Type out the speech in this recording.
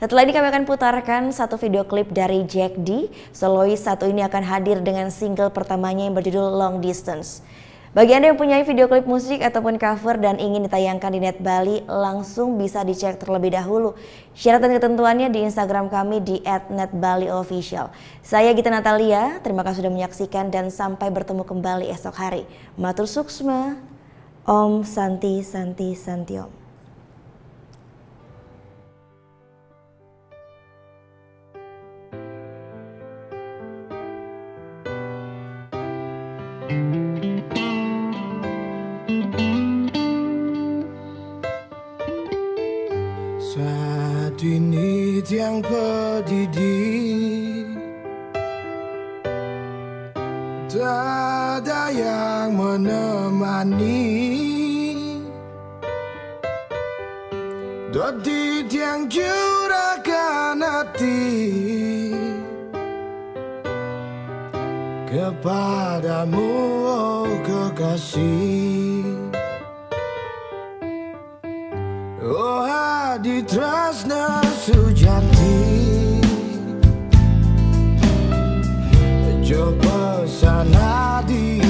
Setelah ini kami akan putarkan satu video klip dari Jack D. Solois satu ini akan hadir dengan single pertamanya yang berjudul Long Distance. Bagi Anda yang punya video klip musik ataupun cover dan ingin ditayangkan di Net Bali, langsung bisa dicek terlebih dahulu syarat dan ketentuannya di Instagram kami di @netbaliofficial. Saya Gita Natalia, terima kasih sudah menyaksikan dan sampai bertemu kembali esok hari. Matur suksma, Om Santi Santi Santiom. Saat ini tiang berdiri, tak ada yang menemani. Di tiang curahkan hati kepadamu, oh kekasih. Oh Adi Tresna Sujati, coba sana di